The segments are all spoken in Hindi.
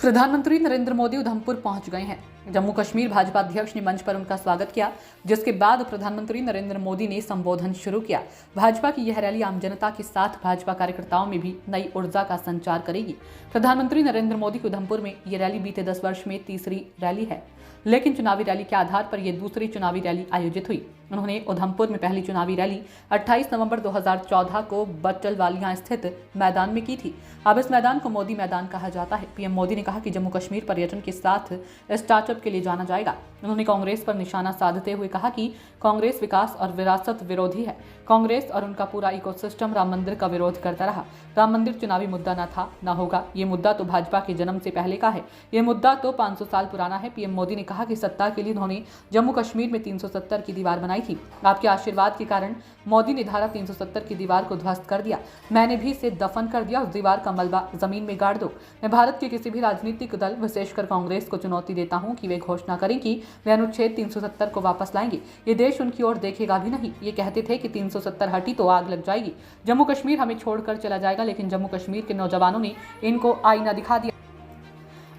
प्रधानमंत्री नरेंद्र मोदी उधमपुर पहुंच गए हैं। जम्मू कश्मीर भाजपा अध्यक्ष ने मंच पर उनका स्वागत किया, जिसके बाद प्रधानमंत्री नरेंद्र मोदी ने संबोधन शुरू किया। भाजपा की यह रैली आम जनता के साथ भाजपा कार्यकर्ताओं में भी नई ऊर्जा का संचार करेगी। प्रधानमंत्री नरेंद्र मोदी की उधमपुर में ये रैली बीते 10 वर्ष में तीसरी रैली है, लेकिन चुनावी रैली के आधार पर यह दूसरी चुनावी रैली आयोजित हुई। उन्होंने उधमपुर में पहली चुनावी रैली 28 नवंबर 2014 को बट्टलवालियां स्थित मैदान में की थी। अब इस मैदान को मोदी मैदान कहा जाता है। पीएम मोदी ने कहा कि जम्मू कश्मीर पर्यटन के साथ स्टार्टअप के लिए जाना जाएगा। उन्होंने कांग्रेस पर निशाना साधते हुए कहा कि कांग्रेस विकास और विरासत विरोधी है। कांग्रेस और उनका पूरा इकोसिस्टम राम मंदिर का विरोध करता रहा। राम मंदिर चुनावी मुद्दा न था, न होगा। ये मुद्दा तो भाजपा के जन्म से पहले का है। ये मुद्दा तो 500 साल पुराना है। पीएम मोदी ने कहा कि सत्ता के लिए उन्होंने जम्मू कश्मीर में 370 की दीवार बनाई थी। आपके आशीर्वाद के कारण मोदी ने धारा 370 की दीवार को ध्वस्त कर दिया। मैंने भी इसे दफन कर दिया। उस दीवार का मलबा जमीन में गाड़ दो। मैं भारत के किसी भी राजनीतिक दल, विशेषकर कांग्रेस को चुनौती देता हूं कि वे घोषणा करें कि वे अनुच्छेद 370 को वापस लाएंगे। ये देश उनकी ओर देखेगा भी नहीं। ये कहते थे कि 370 हटी तो आग लग जाएगी, जम्मू कश्मीर हमें छोड़कर चला जाएगा, लेकिन जम्मू कश्मीर के नौजवानों ने इनको आईना दिखा दिया।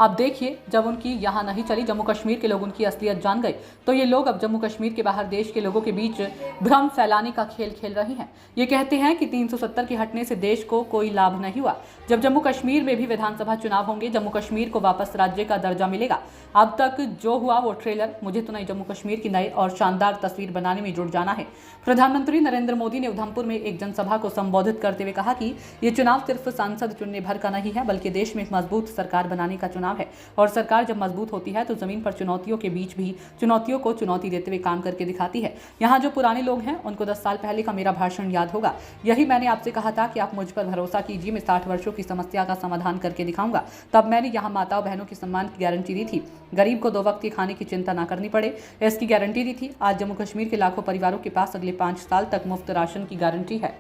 अब देखिए, जब उनकी यहाँ नहीं चली, जम्मू कश्मीर के लोग उनकी असलियत जान गए, तो ये लोग अब जम्मू कश्मीर के बाहर देश के लोगों के बीच भ्रम फैलाने का खेल खेल रहे हैं। ये कहते हैं कि 370 के हटने से देश को कोई लाभ नहीं हुआ। जब जम्मू कश्मीर में भी विधानसभा चुनाव होंगे, जम्मू कश्मीर को वापस राज्य का दर्जा मिलेगा। अब तक जो हुआ वो ट्रेलर। मुझे तो नहीं, जम्मू कश्मीर की नई और शानदार तस्वीर बनाने में जुट जाना है। प्रधानमंत्री नरेंद्र मोदी ने उधमपुर में एक जनसभा को संबोधित करते हुए कहा कि ये चुनाव सिर्फ सांसद चुनने भर का नहीं है, बल्कि देश में एक मजबूत सरकार बनाने का चुनाव है। और सरकार जब मजबूत होती है तो जमीन पर चुनौतियों के बीच भी चुनौतियों को चुनौती देते हुए काम करके दिखाती है। यहाँ जो पुराने लोग हैं उनको 10 साल पहले का मेरा भाषण याद होगा। यही मैंने आपसे कहा था कि आप मुझ पर भरोसा कीजिए, मैं 60 वर्षों की समस्या का समाधान करके दिखाऊंगा। तब मैंने यहाँ माताओं बहनों के सम्मान की गारंटी दी थी। गरीब को 2 वक्त के खाने की चिंता न करनी पड़े, इसकी गारंटी दी थी। आज जम्मू कश्मीर के लाखों परिवारों के पास अगले 5 साल तक मुफ्त राशन की गारंटी है।